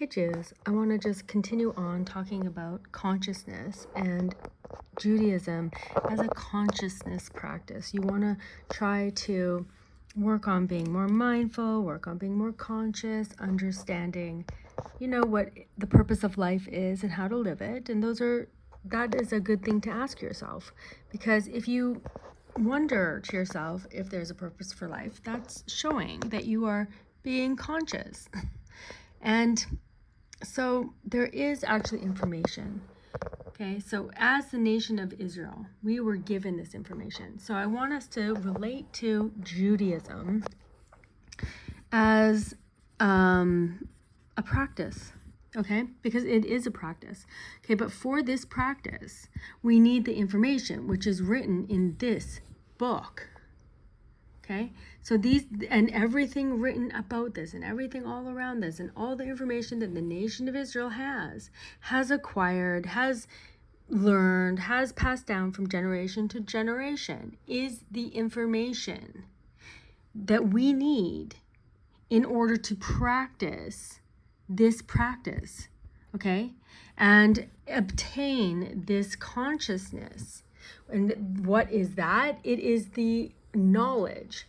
Hey Jews, I want to just continue on talking about consciousness and Judaism as a consciousness practice. You want to try to work on being more mindful, work on being more conscious, understanding, what the purpose of life is and how to live it. And that is a good thing to ask yourself, because if you wonder to yourself if there's a purpose for life, that's showing that you are being conscious. And so there is actually information. Okay, so as the nation of Israel, we were given this information. So I want us to relate to Judaism as a practice, okay? Because it is a practice. Okay, but for this practice, we need the information which is written in this book. Okay, so everything written about this and everything all around this and all the information that the nation of Israel has acquired, has learned, has passed down from generation to generation is the information that we need in order to practice this practice, okay, and obtain this consciousness. And what is that? It is the knowledge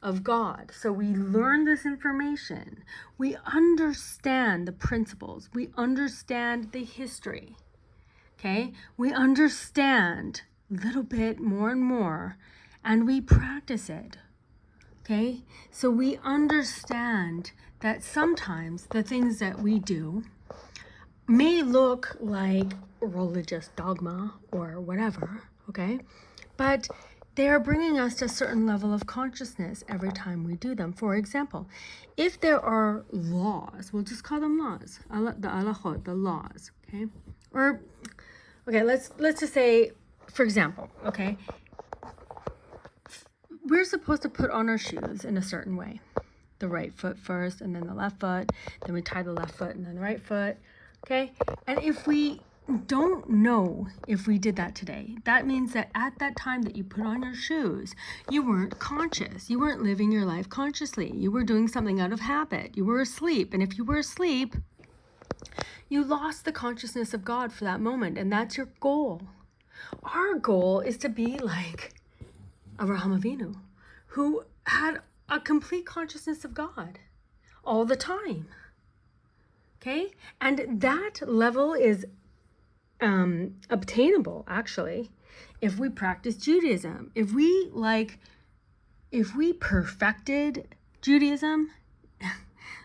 of God. So we learn this information. We understand the principles. We understand the history. Okay? We understand a little bit more and more, and we practice it. Okay? So we understand that sometimes the things that we do may look like religious dogma or whatever, okay? But they are bringing us to a certain level of consciousness every time we do them. For example, if there are laws, we'll just call them laws, the alachot, the laws, okay? Or, okay, let's just say, for example, okay, we're supposed to put on our shoes in a certain way. The right foot first, and then the left foot, then we tie the left foot and then the right foot, okay? And if we don't know if we did that today, that means that at that time that you put on your shoes, you weren't conscious. You weren't living your life consciously. You were doing something out of habit. You were asleep. And if you were asleep, you lost the consciousness of God for that moment. And that's your goal. Our goal is to be like Avraham Avinu, who had a complete consciousness of God all the time. Okay? And that level is obtainable, actually, if we practice Judaism. If we perfected Judaism,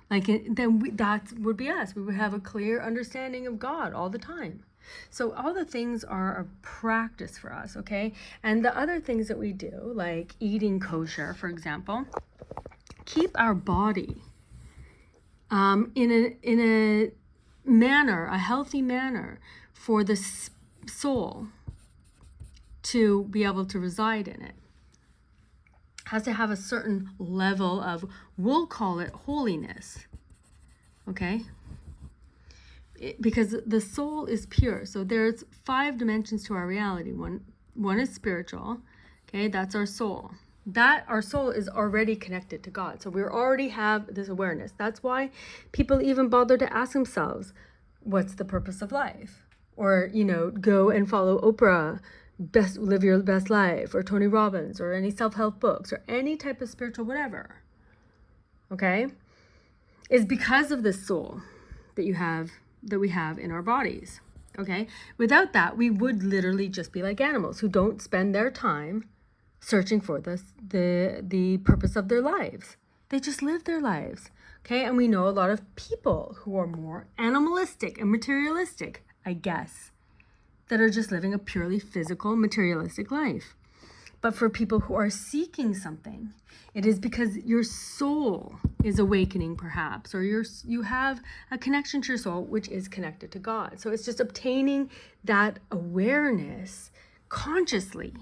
that would be us. We would have a clear understanding of God all the time. So all the things are a practice for us, okay? And the other things that we do, like eating kosher, for example, keep our body in a manner, a healthy manner, for the soul to be able to reside in it. Has to have a certain level of, we'll call it holiness, okay? Because the soul is pure. So there's 5 dimensions to our reality. One is spiritual, okay? That's our soul. That our soul is already connected to God. So we already have this awareness. That's why people even bother to ask themselves, what's the purpose of life? Or, go and follow Oprah, live your best life, or Tony Robbins, or any self-help books, or any type of spiritual whatever, okay? Is because of this soul that we have in our bodies, okay? Without that, we would literally just be like animals who don't spend their time searching for the purpose of their lives. They just live their lives, okay? And we know a lot of people who are more animalistic and materialistic, I guess, that are just living a purely physical, materialistic life. But for people who are seeking something, it is because your soul is awakening, perhaps, or you have a connection to your soul, which is connected to God. So it's just obtaining that awareness consciously.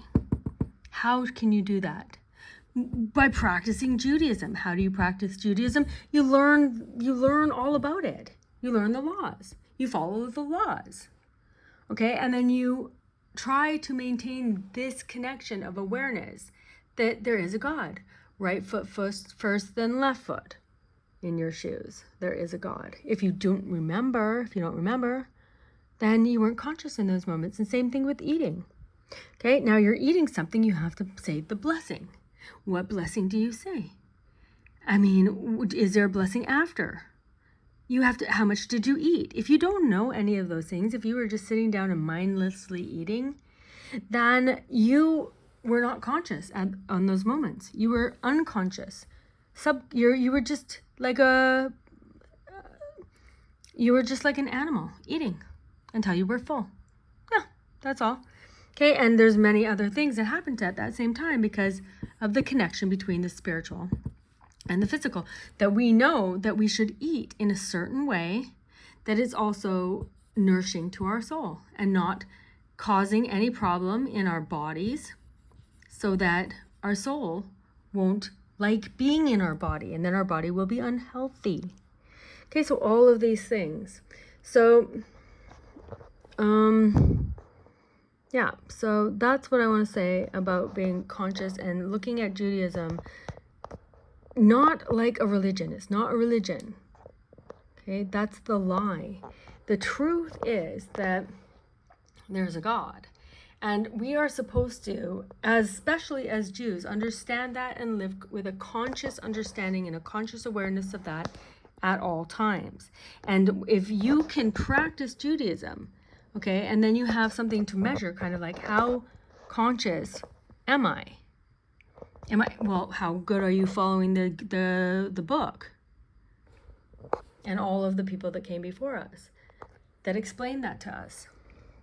How can you do that? By practicing Judaism. How do you practice Judaism? You learn all about it. You learn the laws. You follow the laws. Okay? And then you try to maintain this connection of awareness that there is a God. Right foot first, then left foot. in your shoes. There is a God. If you don't remember, then you weren't conscious in those moments. And same thing with eating. Okay, now you're eating something, you have to say the blessing. What blessing do you say? I mean, is there a blessing after? You have to, how much did you eat? If you don't know any of those things, if you were just sitting down and mindlessly eating, then you were not conscious on those moments. You were unconscious. You were just like an animal eating until you were full. Yeah, that's all. Okay, and there's many other things that happened at that same time because of the connection between the spiritual and the physical, that we know that we should eat in a certain way that is also nourishing to our soul and not causing any problem in our bodies, so that our soul won't like being in our body, and then our body will be unhealthy. Okay, so all of these things. So, yeah, so that's what I want to say about being conscious and looking at Judaism not like a religion. It's not a religion. Okay, that's the lie. The truth is that there's a God. And we are supposed to, especially as Jews, understand that and live with a conscious understanding and a conscious awareness of that at all times. And if you can practice Judaism, okay, and then you have something to measure, kind of like, how conscious am I? Well, how good are you following the book? And all of the people that came before us that explained that to us.